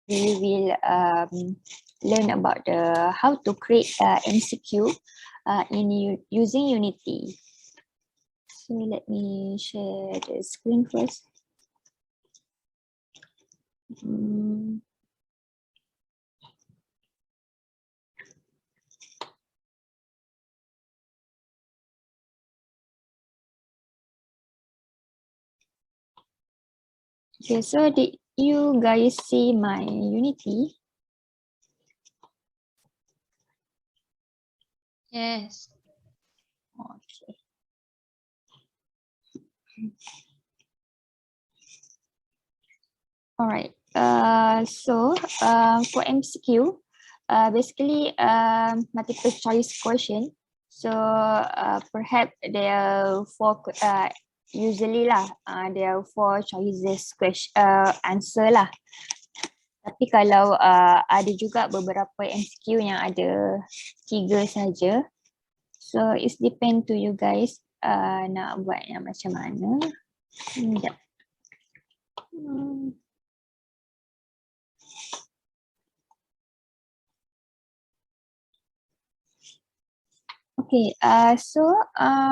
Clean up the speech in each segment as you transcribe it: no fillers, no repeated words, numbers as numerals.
we will learn about the how to create MCQ using Unity. So let me share the screen first. Okay, so did you guys see my Unity? Yes. Okay. All right. For MCQ, basically multiple choice question. So perhaps there are usually lah there are 4 choices answer lah. Tapi kalau ada juga beberapa MCQ yang ada 3 saja. So it's depend to you guys nak buat yang macam mana. Sekejap. Okay,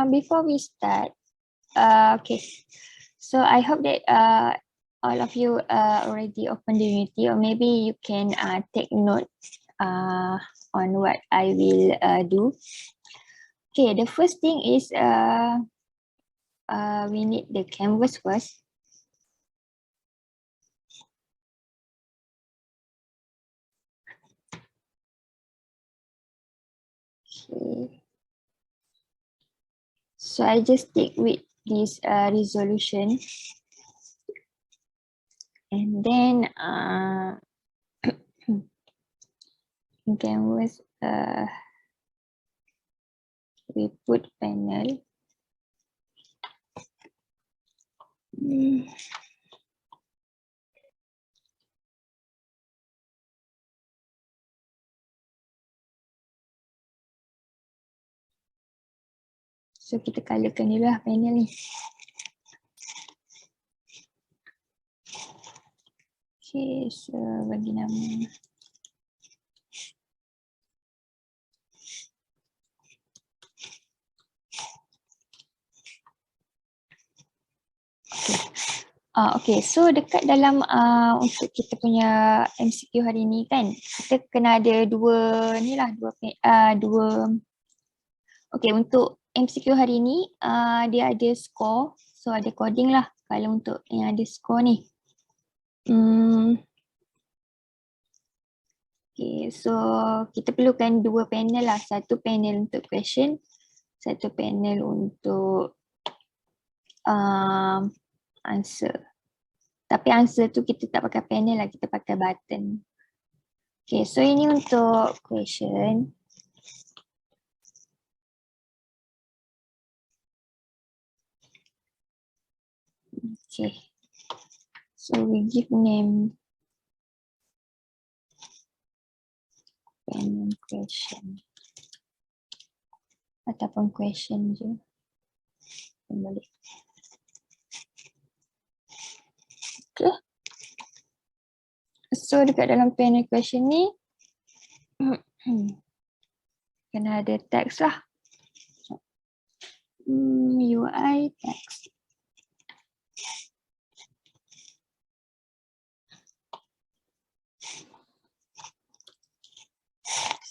before we start, okay, so I hope that all of you already opened the Unity, or maybe you can take note on what I will do. Okay, the first thing is we need the canvas first. Okay. So I just stick with this resolution, and then canvas we put panel. So kita colorkan dulu lah panel ni. Okay, so bagi nama. Okay, so dekat dalam untuk kita punya MCQ hari ni kan, kita kena ada dua ni lah, okay, untuk MCQ hari ni dia ada score, so ada coding lah kalau untuk yang ada score ni. Okay, so kita perlukan 2 panel lah, satu panel untuk question, satu panel untuk answer. Tapi answer tu kita tak pakai panel lah, kita pakai button. Okay, so ini untuk question. Okay, so we give name panel question ataupun question je. Boleh. Okay. So dekat dalam panel question ni kena ada text lah. UI text.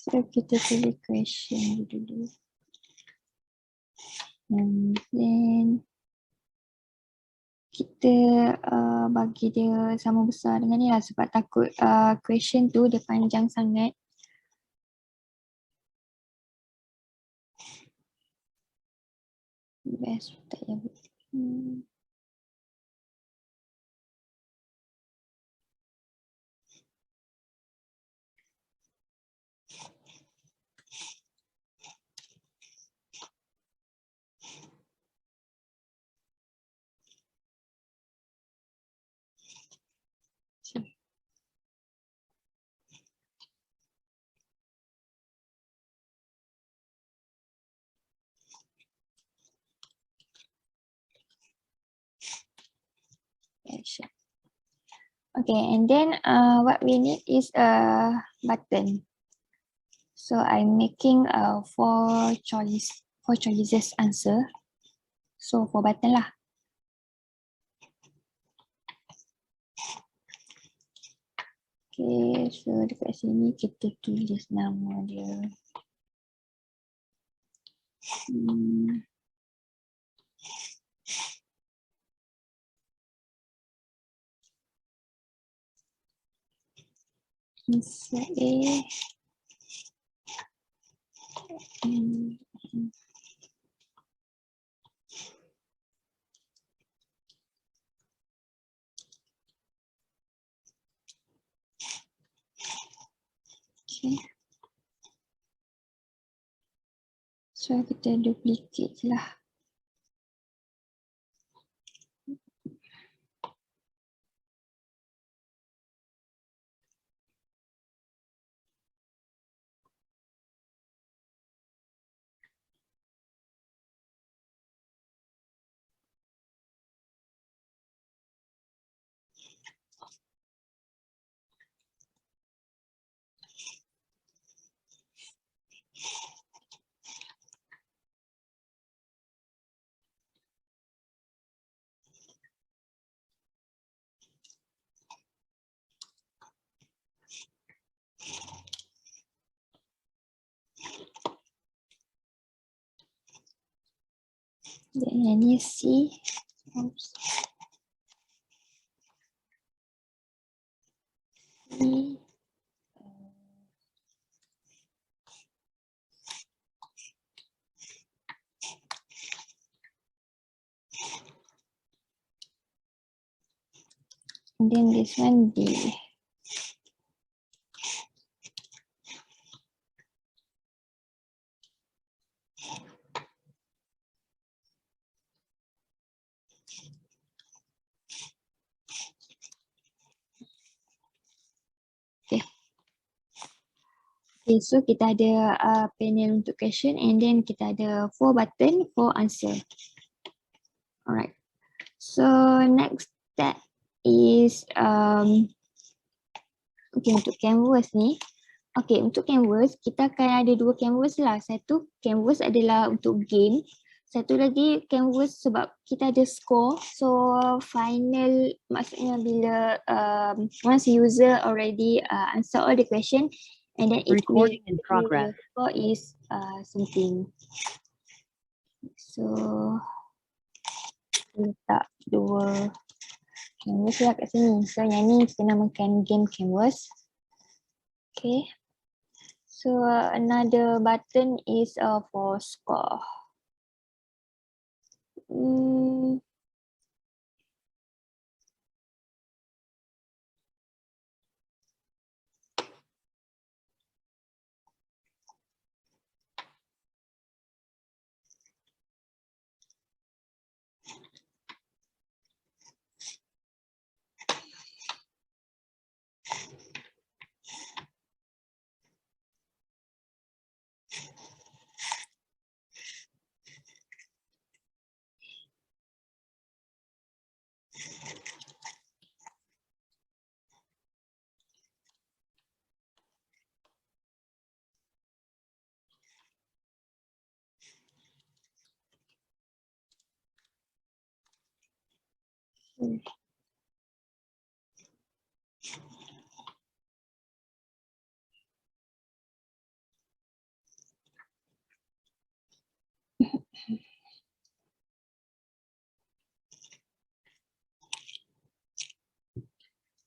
So kita pilih question dulu. And then kita bagi dia sama besar dengan ni lah sebab takut question tu dia panjang sangat. Best tak ya. Okay, and then what we need is a button. So I'm making four choices answer. So for button lah. Okay, so dekat sini kita tulis nama dia. Answer A. Okay. So kita duplicate je lah. Dan yang ni C. Oops. C. And then this one D. Okay. Okay, so kita ada panel untuk question and then kita ada 4 button for answer. Alright. So next step is okay, untuk canvas ni. Okay, untuk canvas kita akan ada 2 canvas lah. Satu canvas adalah untuk game. Satu lagi canvas sebab kita ada score. So final maksudnya bila once user already answer all the question and then it will Recording in progress. score is something. So letak 2 canvas lah kat sini. So yang ni kita namakan game canvas. Okay. So another button is for score.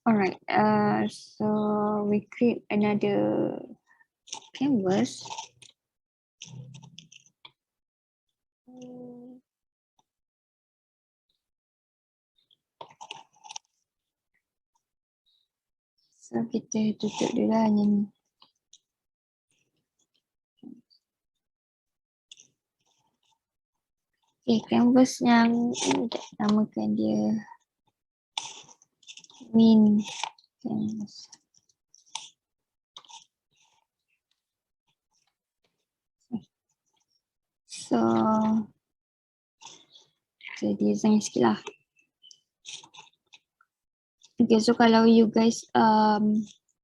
Alright, so we create another canvas. So kita tutup dulu lah ni. Okay, canvas yang namakan dia main canvas. So kita design sikit lah. Okay, so kalau you guys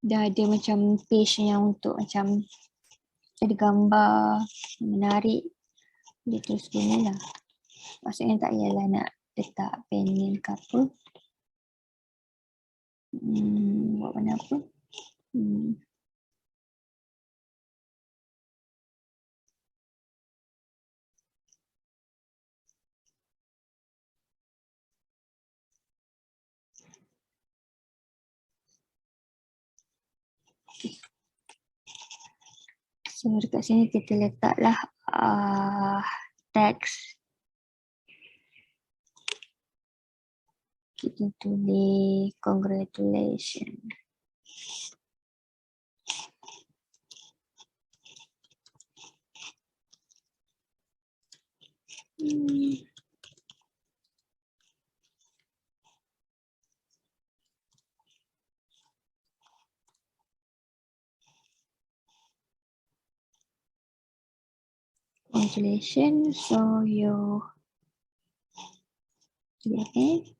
dah ada macam page yang untuk macam ada gambar menarik, dia terus gunalah. Maksudnya tak payahlah nak letak panel ke apa. Buat mana apa. So dekat sini kita letaklah teks. Kita tulis congratulations. Congratulations. So you okay.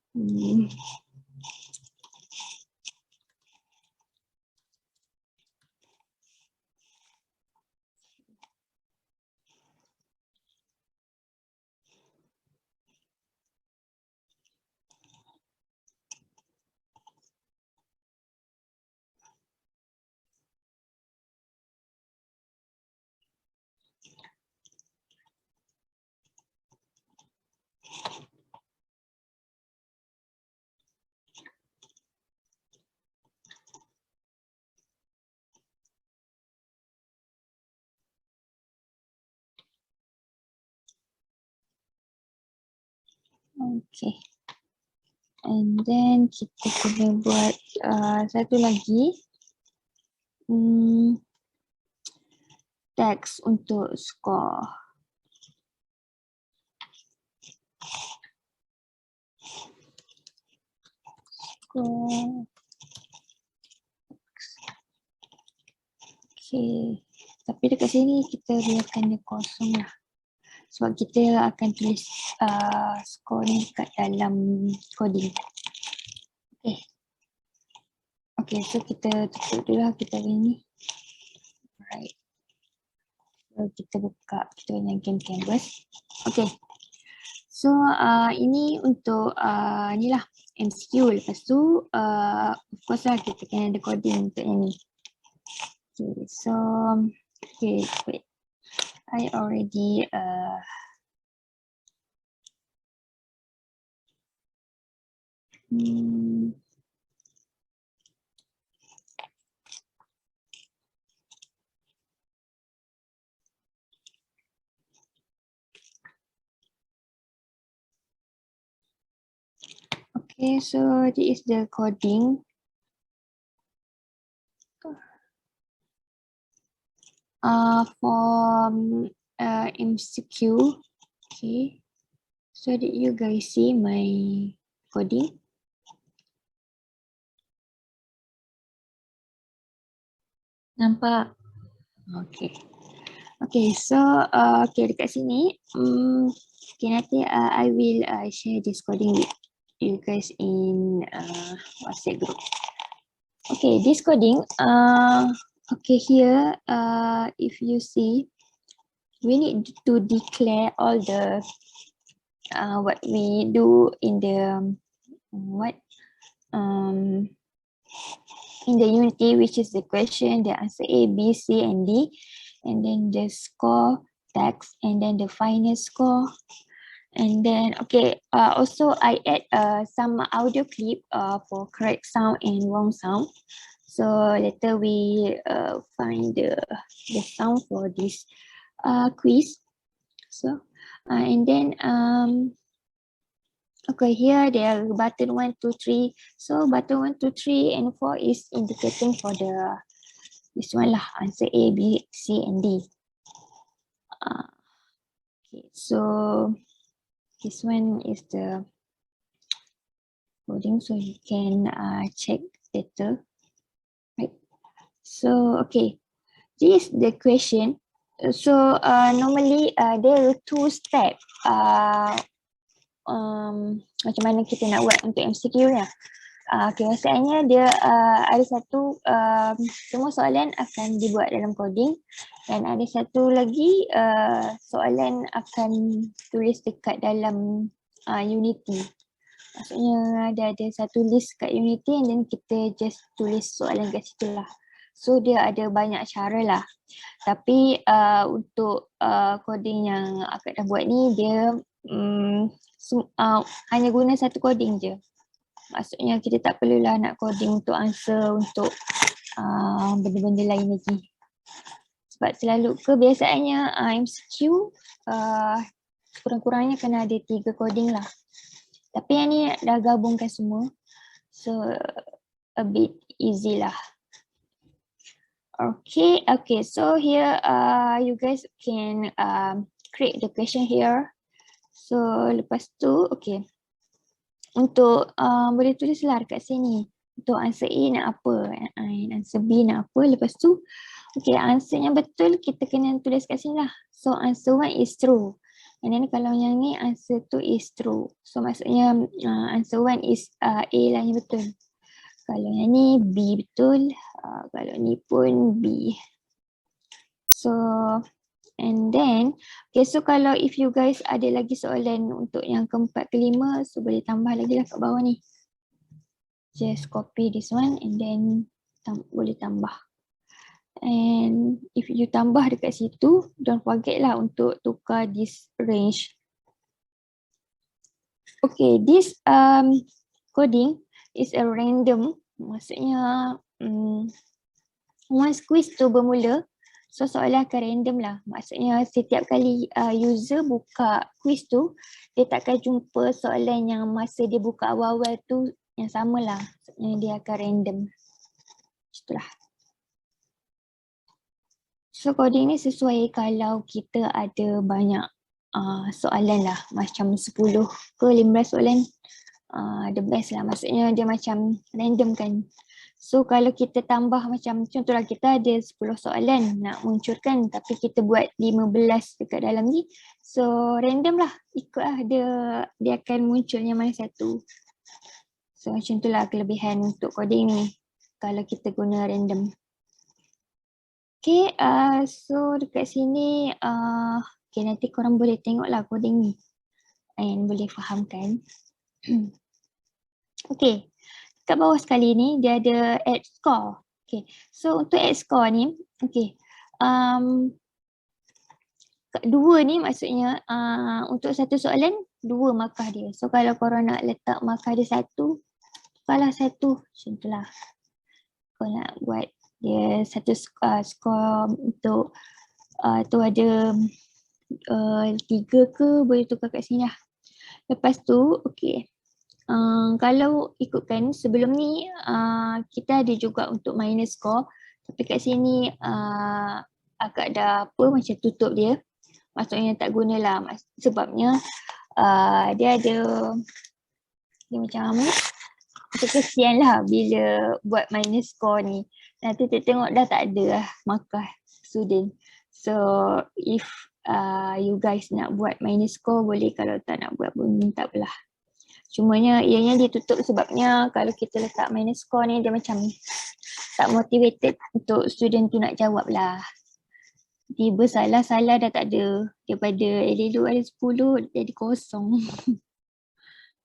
And then kita kena buat satu lagi teks untuk score. Okay, tapi dekat sini kita biarkan dia kosong lah. Sebab kita akan tulis score ni kat dalam coding. Okay. Okay, so kita tutup dulu lah kita ni. Alright. So kita buka, kita punya game canvas. Okay. So ini untuk ni lah MCQ. Lepas tu of course lah kita kena ada coding untuk yang ni. Okay, so okay, wait. I already okay, so this is the coding. For MCQ. Okay, so did you guys see my coding? Nampak. Okay. Okay, so okay dekat sini. Okay, nanti I will share this coding with you guys in WhatsApp group. Okay, this coding. Okay, here if you see, we need to declare all the what we do in the in the unity, which is the question, the answer A, B, C, and D, and then the score, text, and then the final score. And then okay, also I add some audio clip for correct sound and wrong sound. So later we find the sound for this quiz. So and then okay, here there are button 1, 2, 3. So button 1, 2, 3, and 4 is indicating for the this one lah, answer A, B, C, and D. Okay, so this one is the coding, so you can check later. Right. So okay, this is the question. So normally there are two steps. Macam mana kita nak buat untuk MCQ nya. kebiasaannya dia ada satu semua soalan akan dibuat dalam coding dan ada satu lagi soalan akan tulis dekat dalam Unity. Maksudnya dia ada satu list kat Unity and then kita just tulis soalan kat situ lah. So dia ada banyak cara lah. Tapi untuk coding yang akak dah buat ni dia hanya guna satu coding je. Maksudnya kita tak perlulah nak coding untuk answer untuk benda-benda lain lagi. Sebab selalu kebiasaannya MCQ kurang-kurangnya kena ada 3 coding lah. Tapi yang ni dah gabungkan semua. So a bit easy lah. Okay, so here you guys can create the question here. So lepas tu, okay. Untuk boleh tulislah dekat sini. Untuk answer A nak apa, answer B nak apa. Lepas tu, okay, answer yang betul kita kena tulis kat sini lah. So answer 1 is true. And then kalau yang ni answer 2 is true. So maksudnya answer 1 is A lah yang betul. Kalau yang ni B betul, kalau ni pun B. So and then, okay, so kalau if you guys ada lagi soalan untuk yang keempat, kelima, so boleh tambah lagi lah kat bawah ni. Just copy this one and then boleh tambah. And if you tambah dekat situ, don't forget lah untuk tukar this range. Okay, this coding is a random. Maksudnya once quiz tu bermula, so soalan akan random lah. Maksudnya setiap kali user buka quiz tu, dia takkan jumpa soalan yang masa dia buka awal-awal tu yang sama lah. Maksudnya dia akan random. Itulah. So coding ni sesuai kalau kita ada banyak soalan lah. Macam 10 ke 15 soalan. The best lah. Maksudnya dia macam random kan. So kalau kita tambah macam contohlah kita ada 10 soalan nak munculkan tapi kita buat 15 dekat dalam ni. So random lah, ikut lah dia akan muncul yang mana satu. So macam tu lah kelebihan untuk coding ni kalau kita guna random. Okay, so dekat sini okay, nanti korang boleh tengok lah coding ni and boleh fahamkan. Okay. Kat bawah sekali ni dia ada add score. Okay, so untuk add score ni, okay, dua ni maksudnya untuk satu soalan 2 markah dia. So kalau korang nak letak markah dia 1, tukarlah 1 macam tu lah. Kau nak buat dia satu skor untuk tu ada 3 ke boleh tukar kat sini lah. Lepas tu, okay. Kalau ikutkan sebelum ni kita ada juga untuk minus score tapi kat sini agak dah apa macam tutup dia, maksudnya tak gunalah sebabnya dia ada dia macam kesian lah bila buat minus score ni nanti tengok dah tak ada lah markah student. So if you guys nak buat minus score boleh, kalau tak nak buat pun tak apalah. Cumanya ianya ditutup sebabnya kalau kita letak minus score ni dia macam tak motivated untuk student tu nak jawab lah. Tiba salah-salah dah tak ada. Daripada elok ada 10 jadi kosong.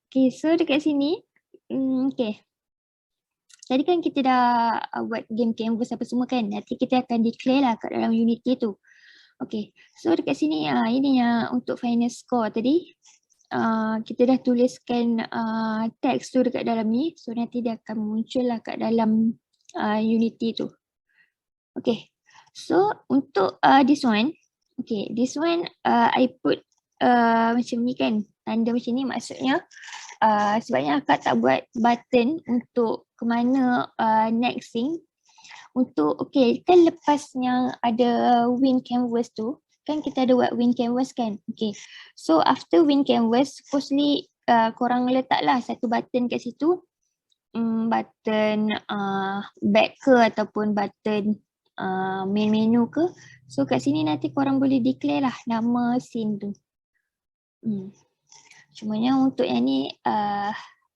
Okay, so dekat sini, okay. Tadi kan kita dah buat game canvas apa semua kan. Nanti kita akan declare lah kat dalam Unity tu. Okay, so dekat sini ini yang untuk final score tadi. Kita dah tuliskan teks tu dekat dalam ni. So nanti dia akan muncul lah kat dalam Unity tu. Okay. So untuk this one. Okay. This one I put macam ni kan. Tanda macam ni maksudnya sebabnya akak tak buat button untuk ke mana next thing. Untuk okay kan lepas yang ada win canvas tu. Kan kita ada buat win canvas kan. Okay. So after win canvas, supposedly korang letaklah satu button kat situ. Button back ke ataupun button main menu ke. So kat sini nanti korang boleh declare lah nama scene tu. Cumanya untuk yang ni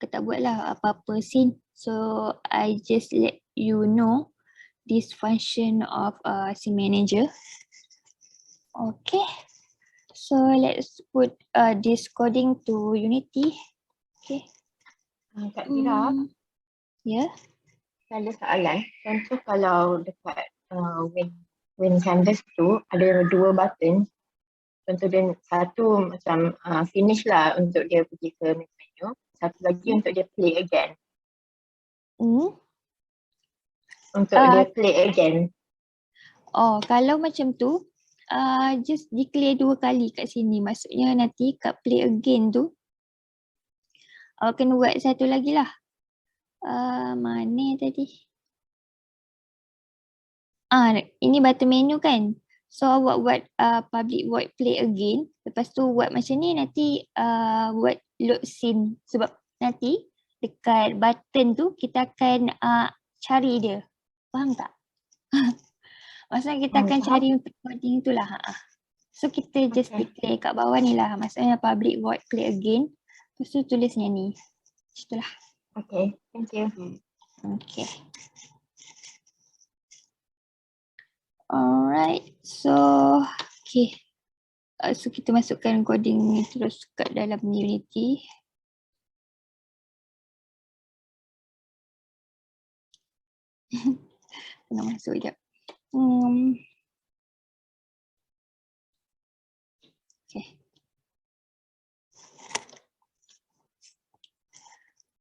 kita tak buat lah apa-apa scene. So I just let you know this function of scene manager. Okay. So let's put this coding to Unity. Okay. Kak Tira, Yeah. ada soalan. Contoh kalau dekat win canvas tu ada dua button. Contoh dia satu macam finish lah untuk dia pergi ke menu. Satu lagi untuk dia play again. Untuk dia play again. Oh, kalau macam tu, just declare 2 kali kat sini. Maksudnya nanti kat play again tu, kena buat satu lagi lah. Mana tadi? Ini button menu kan? So awak buat public void play again. Lepas tu buat macam ni, nanti buat load scene. Sebab nanti dekat button tu kita akan cari dia. Faham tak? Maksudnya kita akan cari untuk coding tu lah. So kita just declare kat bawah ni lah. Maksudnya public void play again. Lepas tu tulisnya ni. Itulah. Okay, thank you. Okay. Alright, so okay. So kita masukkan coding ni terus kat dalam Unity. Nak masuk sekejap. Okay.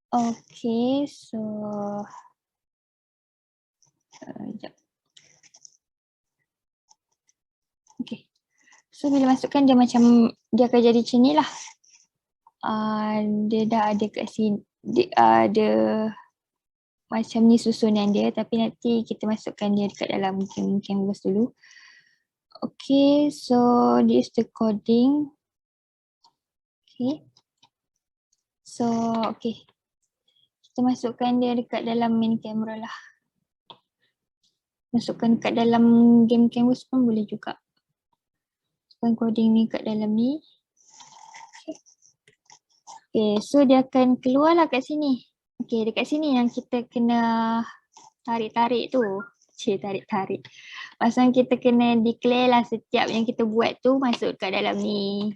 Okay, so sekejap. Okay. So bila masukkan dia macam dia akan jadi macam ni lah. Dia dah ada kat sini. Ada macam ni susunan dia, tapi nanti kita masukkan dia dekat dalam canvas dulu. Okay, so this is the coding. Okay. So, okay. Kita masukkan dia dekat dalam main camera lah. Masukkan dekat dalam game canvas pun boleh juga. Masukkan coding ni kat dalam ni. Okay, so dia akan keluar lah kat sini. Okay, dekat sini yang kita kena tarik-tarik tu. Tarik-tarik. Maksudnya kita kena declare lah setiap yang kita buat tu masuk kat dalam ni.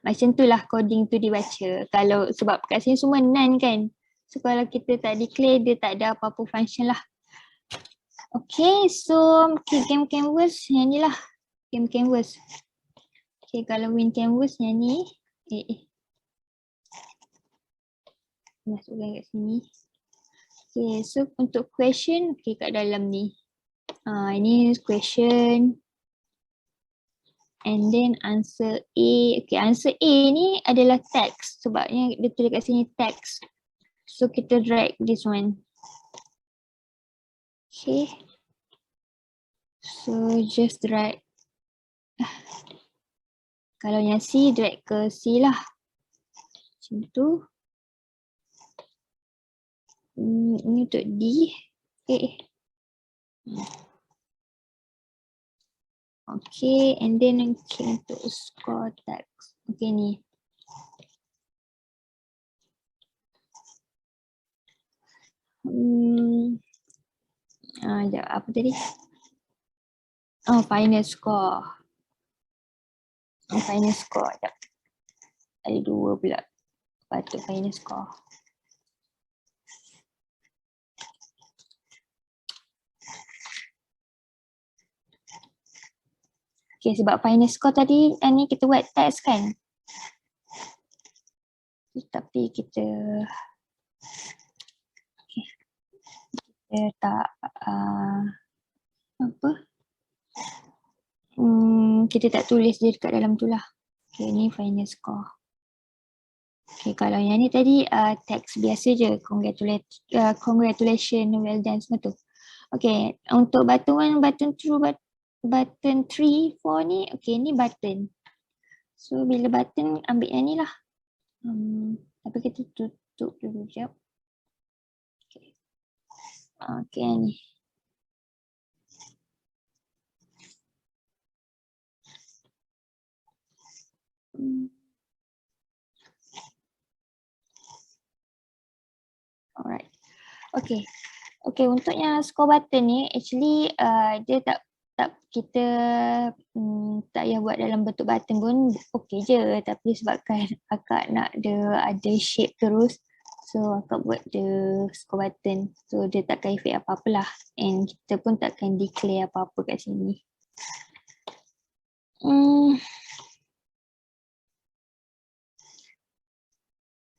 Macam tu lah coding tu dibaca. Kalau sebab kat sini semua none kan. So kalau kita tak declare, dia tak ada apa-apa function lah. Okay, so game canvas yang ni lah. Game canvas. Okay, kalau win canvas yang ni. Masukkan kat sini. Okay, so untuk question, okay kat dalam ni. Ini question. And then answer A. Okay, answer A ni adalah text. Sebabnya dia tulis kat sini text. So kita drag this one. Okay. So just drag. Kalau yang C, drag ke C lah. Macam tu. Ini untuk D. Okay, and then untuk score text. Okay ni. Apa tadi? Final score. Final score. Sekejap. Ada 2 pula. Patut final score. Okay, sebab final score tadi ni kita buat test kan. Tapi kita tak kita tak tulis dia dekat dalam tu lah. Okay, ni final score. Okay, kalau yang ni tadi teks biasa je. Congratulations, well done semua tu. Okay, untuk button 1, button 2, button 3, 4 ni, okay ni button. So bila button ambil yang ni lah. Tapi kita tutup dulu sekejap. Okay. Okay yang ni. Alright. Okay. Okay, untuk yang score button ni actually dia tak kita tak payah buat dalam bentuk button pun okay je, tapi sebabkan akak nak ada shape terus, so akak buat the score button, so dia takkan efek apa-apa lah, and kita pun takkan declare apa-apa kat sini.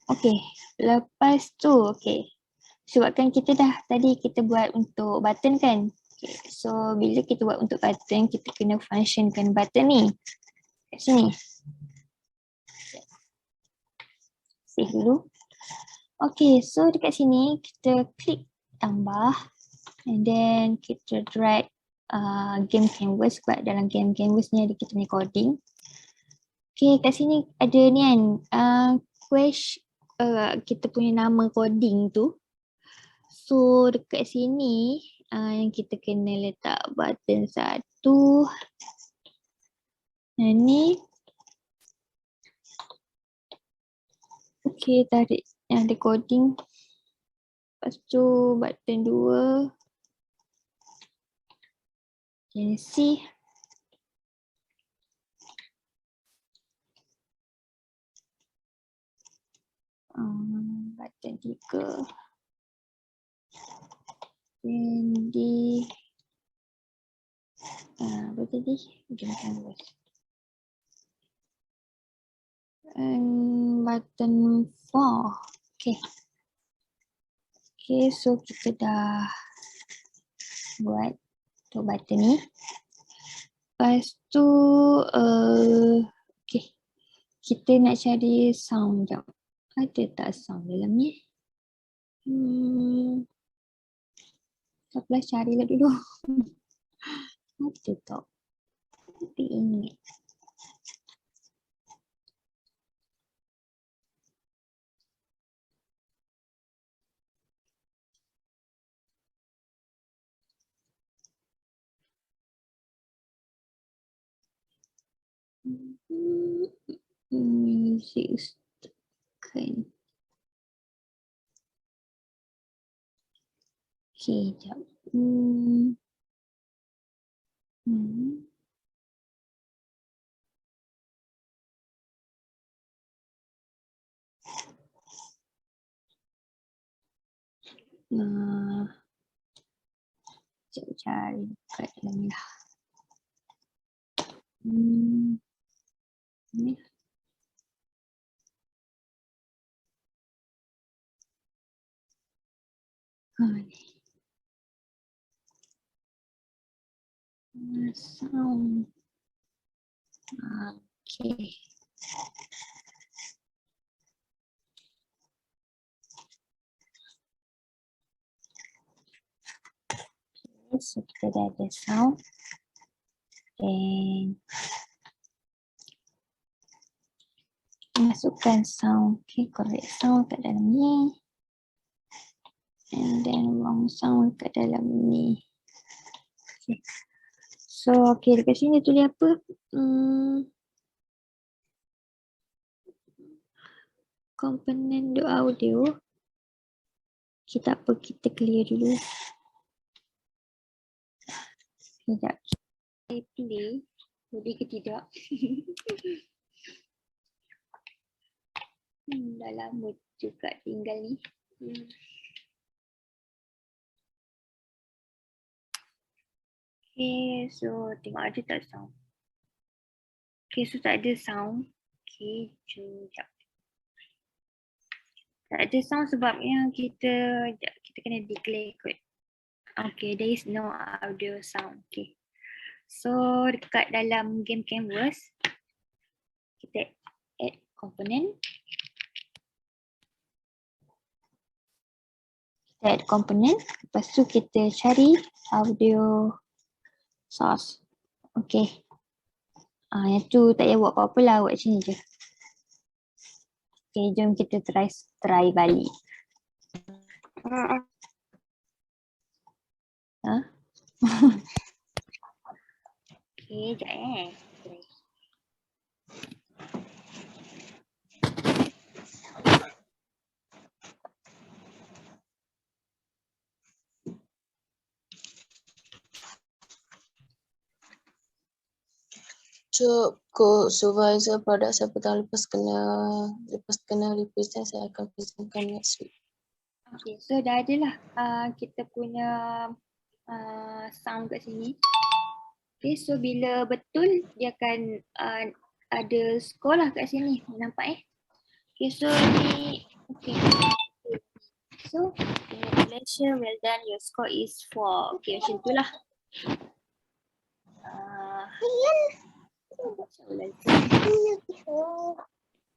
Okay, lepas tu okay, sebabkan kita tadi kita buat untuk button kan. Okay, so bila kita buat untuk button, kita kena functionkan button ni kat sini. Save dulu. Okay, so dekat sini kita klik tambah and then kita drag game canvas, sebab dalam game canvas ni ada kita punya coding. Okay, kat sini ada ni kan, kita punya nama coding tu. So dekat sini yang kita kena letak button satu. Dan ni. Okay, tarik yang ada coding. Lepas tu button 2. Can see. Button 3. Dan di apa tadi? Game canvas. And button 4. Okay. Okay, so kita dah buat untuk button ni. Lepas tu okay, kita nak cari sound jap. Ada tak sound dalam ni? Sabarlah carilah dulu. Ada tak? Tapi ingat. Music kan. Okay, jap. Sekejap cari dekat dalam ni lah. Ni. Ni. Sound. Okay. So kita dah ada sound. Dan masukkan sound. Okay, correct sound kat dalam ni. And then wrong sound kat dalam ni. Okay. So okay, dekat sini tulis apa? Komponen audio. Kita apa, kita clear dulu. Sekejap. Saya play. Boleh ke tidak? Dah lama juga tinggal ni. Okay, so tengok ada tak sound. Okay, so tak ada sound. Okay, sekejap. Tak ada sound sebabnya kita kena declare kot. Okay, there is no audio sound. Okay. So dekat dalam game canvas, kita add component. Kita add component. Lepas tu kita cari audio source. Okay. Yang tu tak payah buat apa-apa lah, buat macam ni je. Okay, jom kita try balik. Okay, sekejap Cuk, supervisor produk siapa tahu lepas kena represent saya akan presentkan next week. Okay, so dah ada lah kita punya sound kat sini. Okay, so bila betul dia akan ada score lah kat sini. Nampak Okay, so ni okay. So, congratulations, well done. Your score is 4. Okay, macam tu lah.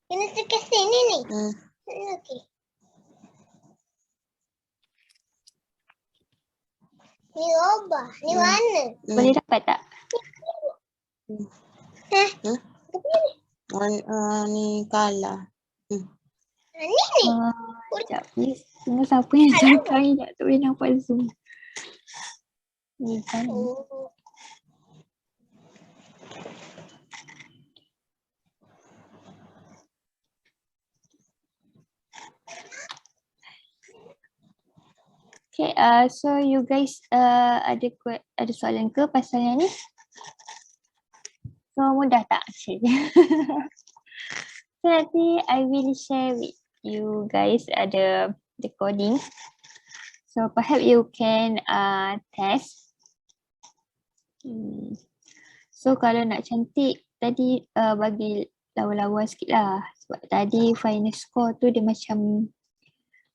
Kena tekan sini ni. Hmm. Okey. Ni robah. Ni warna. Boleh dapat tak? Ni kalah. Ni ni. Sekejap. Ni tengok siapa yang cakap ni. Tak boleh nampak Zoom. Ni kan. Oh. Okay, so you guys ada soalan ke pasal yang ni? So mudah tak? So nanti I will share with you guys ada the coding. So perhaps you can test. So kalau nak cantik tadi bagi lawa-lawa sikit lah. Sebab tadi final score tu dia macam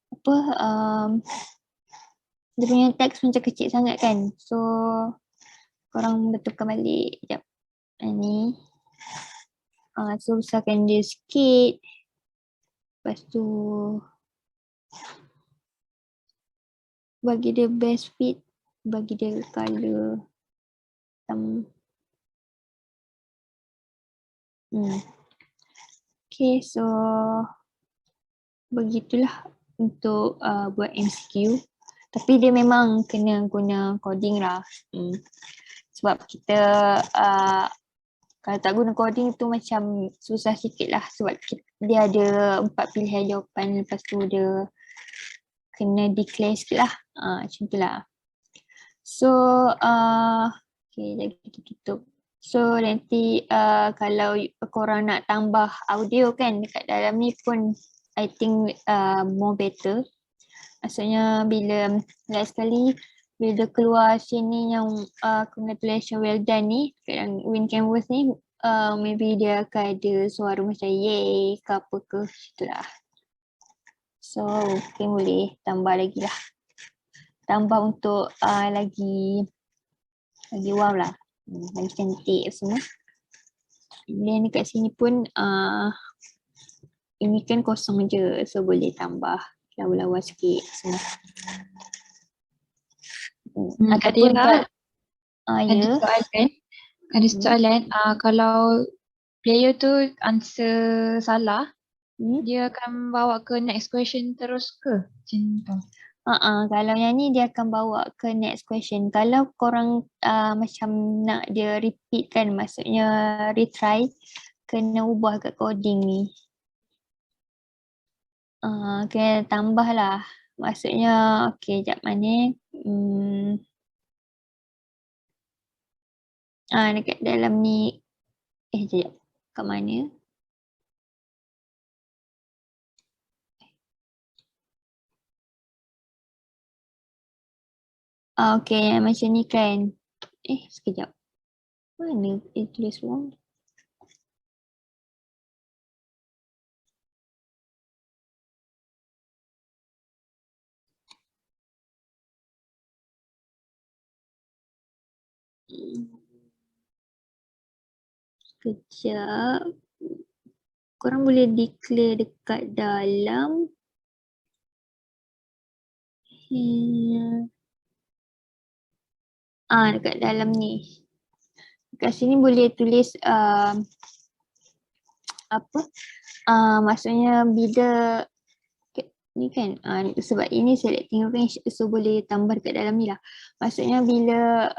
apa dia punya teks macam kecil sangat kan. So korang betulkan balik. Sekejap. Ni. So besarkan dia sikit. Lepas tu bagi dia best fit. Bagi dia colour hitam. Okay, so begitulah untuk buat MCQ. Tapi dia memang kena guna coding lah. Sebab kita kalau tak guna coding tu macam susah sikit lah. Sebab dia ada 4 pilihan jawapan. Lepas tu dia kena declare sikit lah. Macam tu lah. So, okay, lagi kita tutup. So nanti kalau korang nak tambah audio kan dekat dalam ni pun I think more better. Maksudnya bila last sekali bila keluar sini yang congratulations well done ni kat Win Canvas ni maybe dia akan ada suara macam yay ke apa ke itulah. So mungkin boleh tambah lagi lah. Tambah untuk lagi wow lah. Lagi cantik semua. Dan dekat sini pun ini kan kosong je, so boleh tambah lawa-lawa sikit semua. Ataupun Ada ya. soalan. Ada soalan. Kalau player tu answer salah, dia akan bawa ke next question terus ke? Macam tu. Kalau yang ni dia akan bawa ke next question. Kalau korang macam nak dia repeat kan, maksudnya retry, kena ubah kat coding ni. Kena tambah lah. Maksudnya, okay, sekejap mana. Dekat dalam ni, sekejap, kat mana? Okay, yang macam ni kan. Sekejap. Mana tulis wrong? Sekejap. Korang boleh declare dekat dalam. Dekat dalam ni. Dekat sini boleh tulis apa? Maksudnya bila ni kan, sebab ini selecting range, so boleh tambah dekat dalam ni lah. Maksudnya bila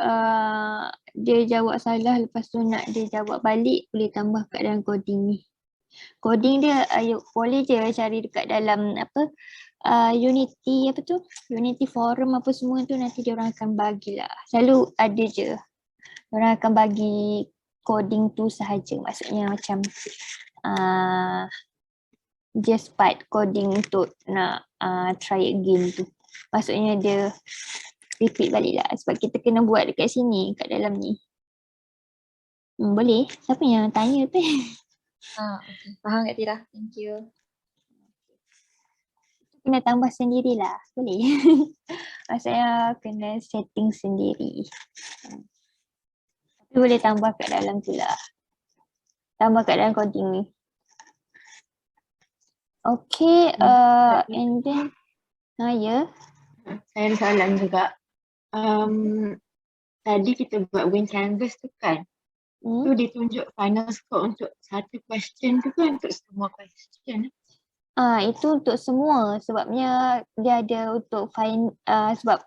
dia jawab salah, lepas tu nak dia jawab balik, boleh tambah kat dalam coding ni. Coding dia boleh je cari dekat dalam apa Unity apa tu, Unity forum apa semua tu, nanti dia orang akan bagilah. Selalu ada je. Orang akan bagi coding tu sahaja. Maksudnya macam just part coding untuk nak try again tu. Maksudnya dia repeat balik lah sebab kita kena buat dekat sini, kat dalam ni. Boleh? Siapa yang tanya tu? Okay. Faham Kak Tira? Thank you. Kena tambah sendirilah. Boleh? Maksudnya kena setting sendiri. Tapi boleh tambah kat dalam tu lah. Tambah kat dalam coding ni. Okay, and then ya. Saya ada soalan juga. Tadi kita buat win canvas tu kan, tu ditunjuk final score untuk satu question tu kan untuk semua question? Itu untuk semua sebabnya dia ada untuk sebab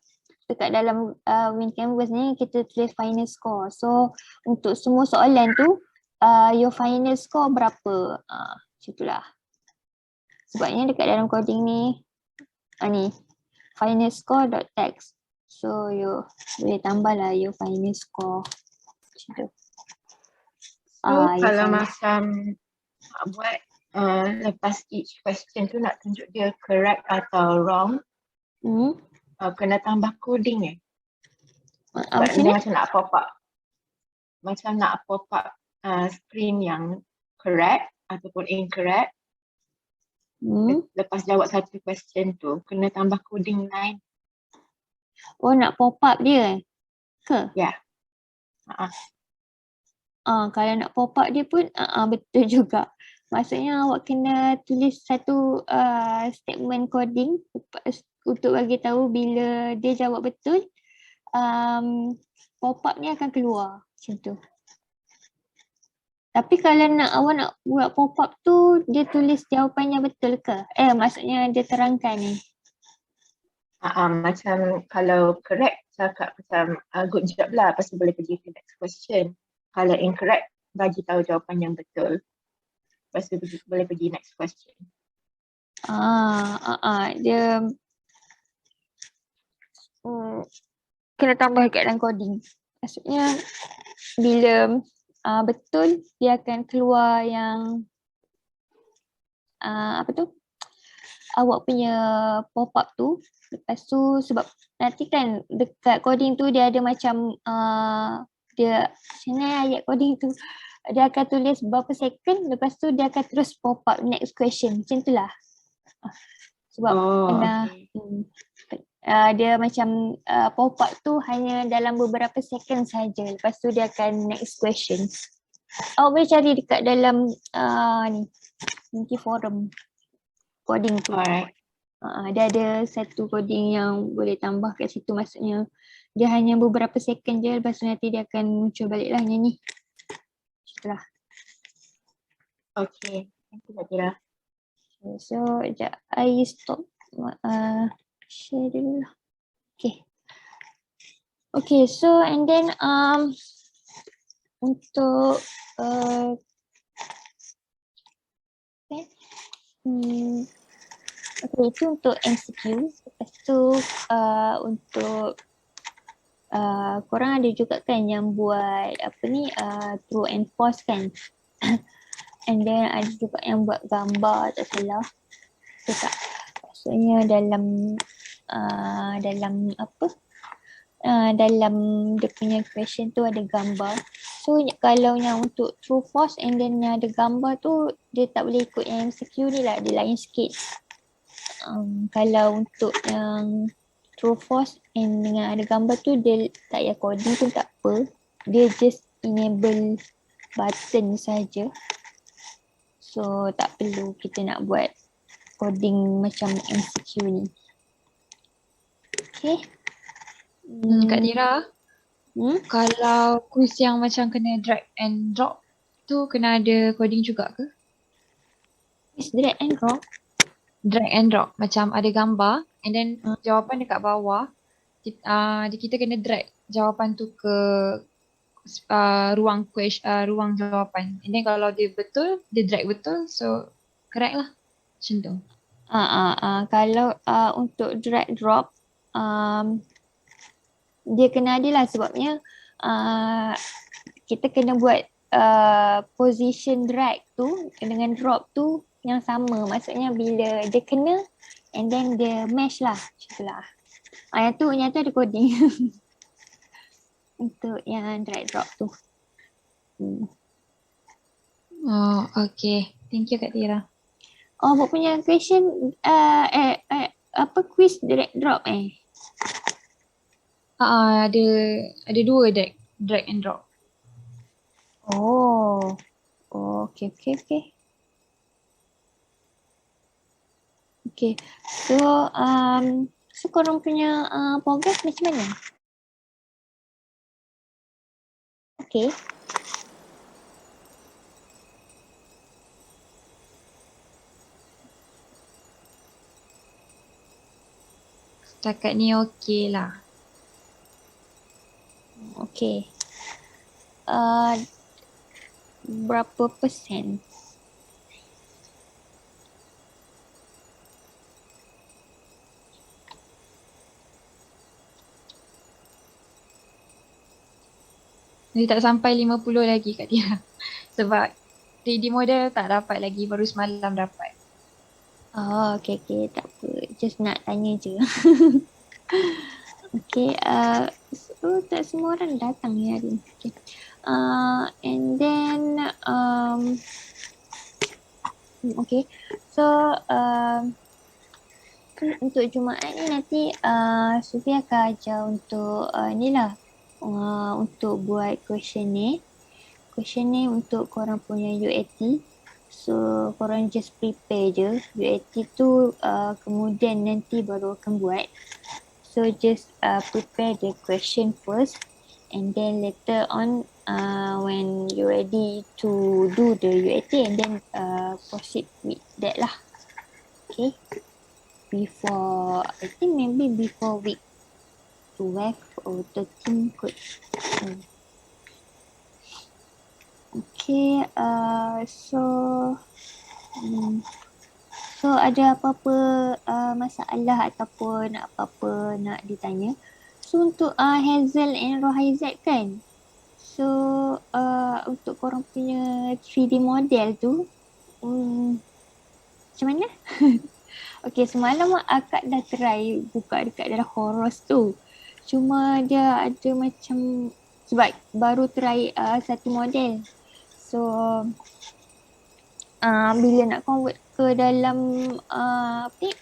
dekat dalam win canvas ni kita tulis final score. So untuk semua soalan tu your final score berapa? Macam sebabnya dekat dalam coding ni ni final score dot text. So you boleh tambah lah your final score. Macam tu. So kalau macam buat lepas each question tu nak tunjuk dia correct atau wrong, kena tambah coding sebab dia macam nak pop up. Macam nak pop up screen yang correct ataupun incorrect. Lepas jawab satu question tu, kena tambah coding line. Oh, nak pop up dia ke? Ya. Kalau nak pop up dia pun betul juga. Maksudnya awak kena tulis satu statement coding untuk bagi tahu bila dia jawab betul, pop up ni akan keluar macam tu. Tapi kalau awak nak buat pop up tu, dia tulis jawapannya betul ke? Maksudnya dia terangkan ni. Macam kalau correct cakap macam good job lah, lepas tu boleh pergi ke next question. Kalau incorrect, bagi tahu jawapan yang betul. Lepas tu boleh pergi next question. Dia kena tambah kat dalam coding. Maksudnya bila betul, dia akan keluar yang awak punya pop up tu. Lepas tu sebab nanti kan dekat coding tu dia ada macam dia sana ayat coding tu dia akan tulis berapa second, lepas tu dia akan terus pop up next question. Macam tu lah. Sebab dia macam pop up tu hanya dalam beberapa second saja. Lepas tu dia akan next question. Awak boleh cari dekat dalam Ninki forum coding tu. Alright. Dia ada satu coding yang boleh tambah kat situ. Maksudnya dia hanya beberapa second je, lepas tu nanti dia akan muncul balik lah yang ni. Itulah. Okay, thank you Kak Tira. So sekejap, I stop share dulu lah. Okay, so and then untuk itu untuk MCQ. Lepas tu untuk korang ada juga kan yang buat true and false kan. And then ada juga yang buat gambar, tak salah. Tak. Maksudnya dalam dalam dia punya question tu ada gambar. So kalau yang untuk true false and then ada gambar tu, dia tak boleh ikut yang MCQ ni lah, dia lain sikit. Kalau untuk yang true false and dengan ada gambar tu, dia tak payah coding pun tak apa. Dia just enable button saja. So tak perlu kita nak buat coding macam MCQ ni. Okay. Kak Tira, kalau quiz yang macam kena drag and drop tu kena ada coding juga ke? Quiz drag and drop? Drag and drop, macam ada gambar and then jawapan dekat bawah, kita kena drag jawapan tu ke ruang jawapan. And then kalau dia betul, dia drag betul, so correct lah. Macam tu. Kalau untuk drag drop, dia kena ada lah sebabnya kita kena buat position drag tu dengan drop tu yang sama. Maksudnya bila dia kena and then dia mesh lah. Macam tu lah. Yang tu ada coding. Untuk yang drag drop tu. Oh, okay. Thank you Kak Tira. Oh, buat punya question apa quiz drag drop Ada dua drag and drop. Oh, okay. Okay, so korang punya progress macam mana? Okay. Setakat ni okay lah. Okay. Berapa persen? Dia tak sampai 50 lagi Kak Tira. Sebab 3D model tak dapat lagi, baru semalam dapat. Oh, okay. Tak apa. Just nak tanya je. Okay. So, tak semua orang datang ni hari ni. Okay. And then, okay. So, untuk Jumaat ni nanti Sufi akan ajar untuk ni lah. Untuk buat questionnaire untuk korang punya UAT. So korang just prepare je UAT tu, kemudian nanti baru akan buat. So just prepare the question first and then later on when you ready to do the UAT and then proceed with that lah. Okay. Before, I think maybe before week 12 or 13 kot. Okay, so ada apa-apa masalah ataupun apa-apa nak ditanya? So untuk Hazel and Rohaizat kan, so untuk korang punya 3D model tu macam mana? Okay, semalam akak dah try buka dekat dalam Horos tu. Cuma dia ada macam, sebab baru try satu model. So bila nak convert ke dalam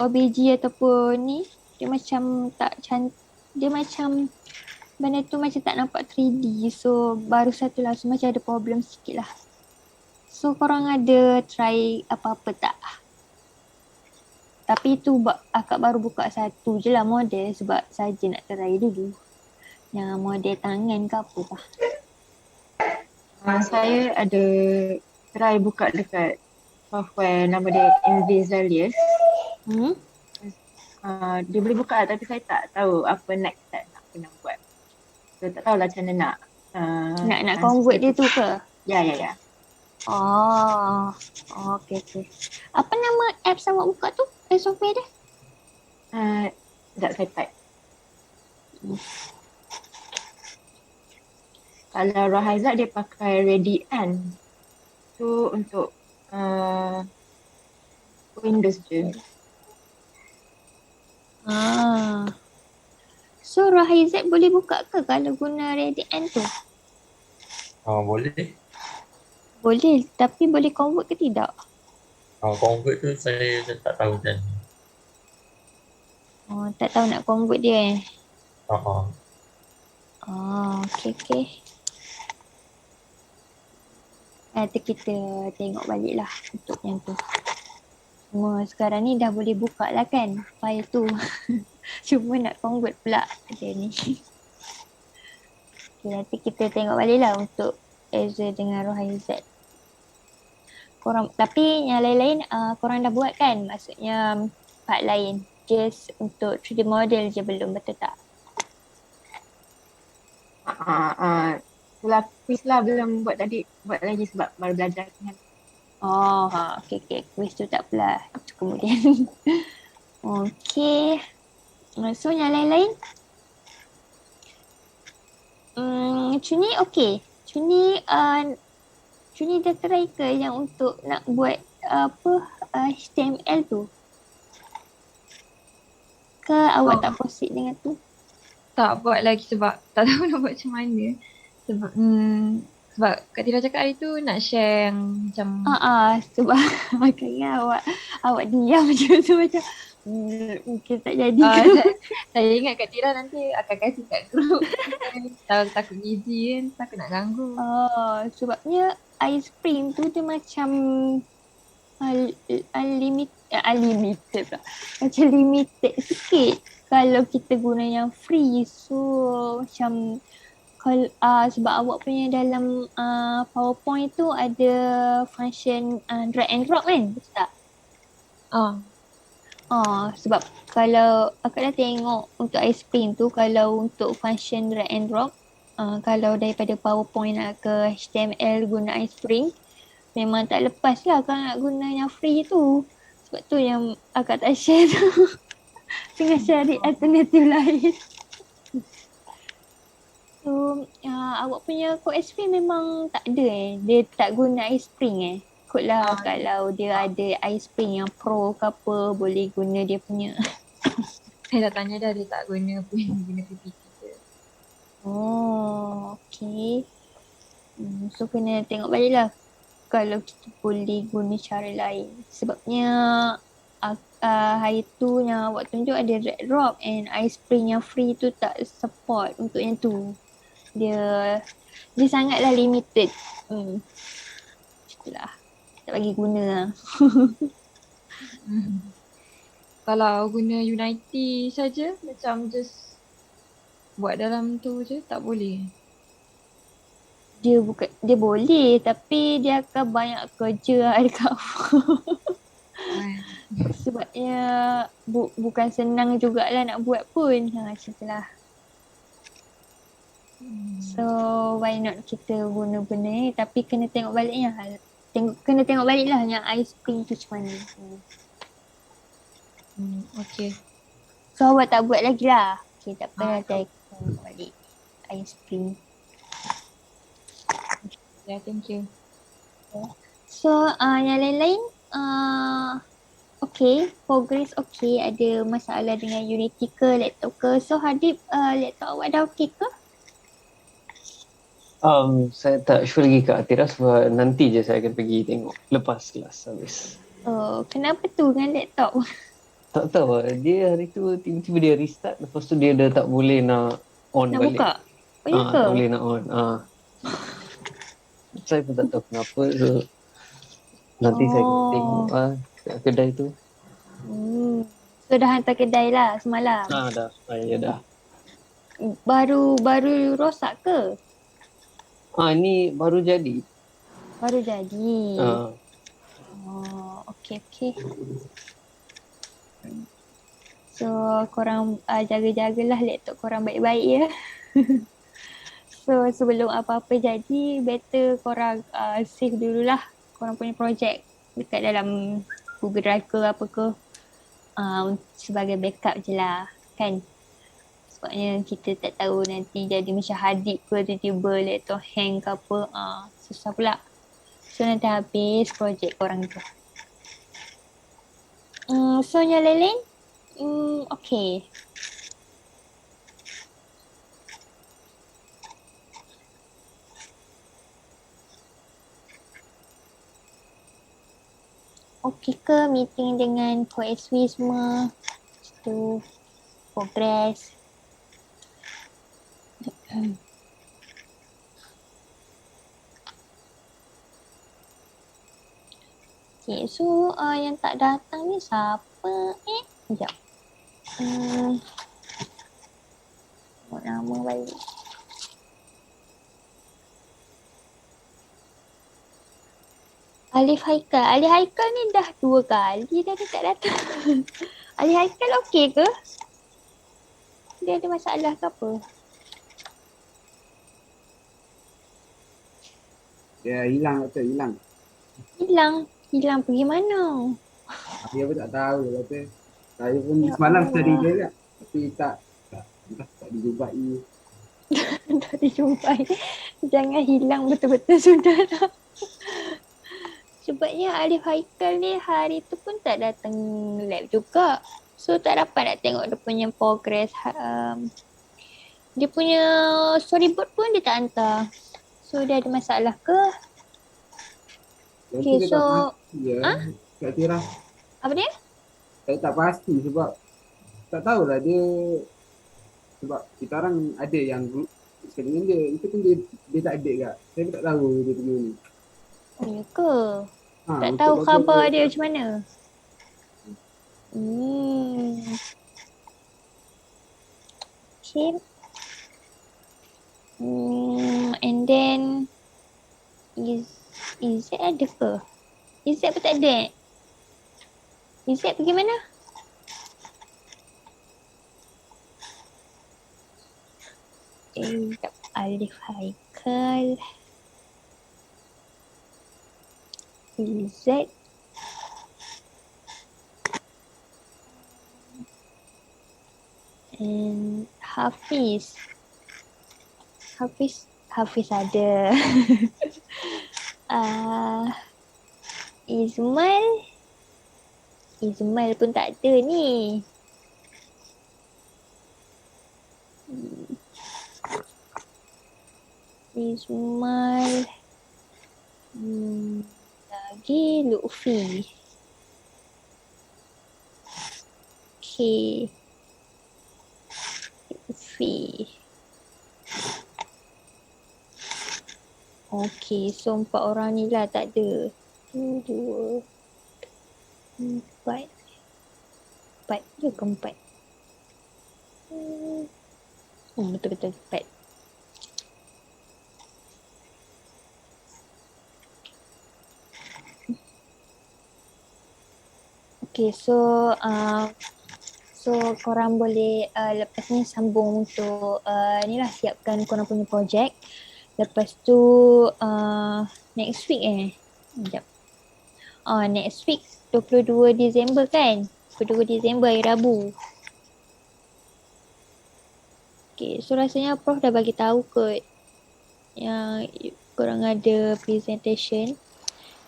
OBJ ataupun ni, dia macam tak cantik. Dia macam benda tu macam tak nampak 3D. So baru satu lah, so macam ada problem sikit lah. So korang ada try apa-apa tak? Tapi tu akak baru buka satu je lah model sebab saja nak try dulu. Yang model tangan ke apa lah. Saya ada try buka dekat software nama dia Invisalius. Dia boleh buka tapi saya tak tahu apa next step nak kena buat. So tak tahulah macam mana nak convert dia tu ke? Ya. Oh, okay. Apa nama apps awak buka tu? Software dia? Sekejap saya type. Kalau Rohaizat dia pakai Radiant. Tu untuk Windows je. So Rohaizat boleh buka ke kalau guna Radiant tu? Boleh. Boleh, tapi boleh convert ke tidak? Convert tu saya tak tahu macam ni. Oh, tak tahu nak convert dia Okay. Nanti kita tengok balik lah untuk yang tu. Semua sekarang ni dah boleh buka lah kan file tu. Cuma nak convert pula dia ni. Okay, nanti kita tengok balik lah untuk Ezra dengan Rohaizat. Tapi yang lain-lain korang dah buat kan? Maksudnya part lain. Just untuk 3D model je belum, betul tak? Itulah quiz lah belum buat tadi. Buat lagi sebab baru belajar kan. Okay. Quiz tu tak apalah. Itu kemudian. Okay. So yang lain-lain? Cuni okay. Cuni Cuni dah try ke yang untuk nak buat HTML tu? Ke awak tak proceed dengan tu? Tak buat lagi sebab tak tahu nak buat macam mana. Sebab Kak Tira cakap hari tu nak share yang macam Sebab makanya awak diam je tu macam mungkin tak jadi ke. saya ingat Kak Tira nanti akan kasih kat grup. Takut busy kan, takut nak ganggu. Sebabnya iSpring tu dia macam unlimited pula. Macam limited sikit kalau kita guna yang free. So macam kalau sebab awak punya dalam PowerPoint tu ada function drag and drop kan? Betul tak? Sebab kalau akak dah tengok untuk iSpring tu, kalau untuk function drag and drop, kalau daripada PowerPoint nak ke HTML guna iSpring, memang tak lepas lah kalau nak guna yang free tu. Sebab tu yang akak tak share tu. Tengah cari alternatif lain. So, awak punya code iSpring memang tak ada Dia tak guna iSpring Kot lah kalau dia ada iSpring yang pro ke apa, boleh guna dia punya. Saya dah tanya dah, dia tak guna pun, guna PPT je. Okay. So kena tengok balik lah kalau kita boleh guna cara lain. Sebabnya hari tu yang awak tunjuk ada drag drop and iSpring yang free tu tak support untuk yang tu. Dia sangatlah limited. Itulah. Tak bagi guna lah. Kalau guna Unity saja macam just buat dalam tu je, tak boleh. Dia boleh tapi dia akan banyak kerja dekat awak. Sebabnya bukan senang jugalah nak buat pun. Macam tu lah. So why not kita guna benda ni, tapi kena tengok baliknya. Kena tengok balik lah yang iSpring tu macam mana. Okay. So awak tak buat lagi lah. Okay, tak apa, nanti saya tengok balik iSpring. Yeah, thank you. So yang lain-lain okay, progress okay. Ada masalah dengan Unity ke, laptop ke? So Hadib, laptop awak dah okay ke? Saya tak sure lagi Kak Atira sebab nanti je saya akan pergi tengok lepas kelas habis. Kenapa tu dengan laptop? Tak tahu lah, dia hari tu tiba-tiba dia restart, lepas tu dia dah tak boleh nak on Nak balik. buka? Oh ya ke? Tak boleh nak on. Saya pun tak tahu kenapa, so nanti saya akan tengok kat kedai tu. So dah hantar kedai lah semalam? Dah, ya dah. Baru rosak ke? Ni baru jadi. Baru jadi. Okay. So korang jaga-jagalah laptop korang baik-baik ya. So sebelum apa-apa jadi, better korang save dululah korang punya projek dekat dalam Google Drive ke apa ke, sebagai backup je lah kan. Sebabnya kita tak tahu nanti jadi macam Hadib ke, tiba-tiba laptop hang ke apa, susah pula. So nanti habis projek korang tu. So yang lain-lain okay. Okay ke meeting dengan co-SW semua? Itu progress. Okay, so yang tak datang ni siapa? Sekejap. Buat nama balik. Alif Haikal ni dah 2 kali dah dia tak datang. Alif Haikal okey ke? Dia ada masalah ke apa? Dia hilang kata, hilang. Hilang pergi mana? Dia pun tak tahu kata. Saya pun semalam cari dia lah. Tapi tak dijumpai. Dah dijumpai. Jangan hilang betul-betul sudah lah. Sebabnya Alif Haikal ni hari tu pun tak datang lab juga. So tak dapat nak tengok dia punya progress. Dia punya storyboard pun dia tak hantar. So dia ada masalah ke? Nanti Okay, dia so tak pasti ya. Kak Tira. apa dia? Saya tak pasti sebab tak tahulah dia, sebab kita orang ada yang group sekali dengan dia. Itu pun dia tak update kak. Saya pun tak tahu dia punya ni. Oh ya ke? Tak untuk tahu baca- khabar dia macam mana? Okay. And then Izzat ada ke? Izzat pun tak ada. Izzat pergi mana? Alif Haikal. Izzat. And Hafiz. Hafiz ada. Izmal pun tak ada ni. Izmal. Lagi Lutfi. Okay. Lutfi. Okay, so 4 orang ni lah tak ada. 1, 2, 4. 4 je ke 4? Betul-betul 4. Okay, so korang boleh lepas ni sambung untuk ni lah, siapkan korang punya projek. Lepas tu next week sekejap. Next week 22 Disember kan? 22 Disember hari Rabu. Okay, so rasanya Prof dah bagi tahu kot yang korang ada presentation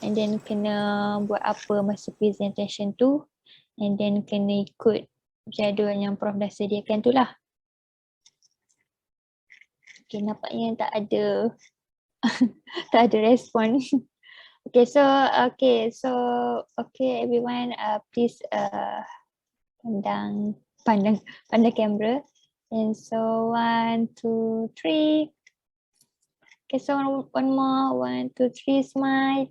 and then kena buat apa masa presentation tu, and then kena ikut jadual yang Prof dah sediakan tu lah. Okay, nampaknya tak ada tak ada respon. Okay, everyone, please pandang kamera. And so 1, 2, 3. Okay, so one more, 1, 2, 3, smile.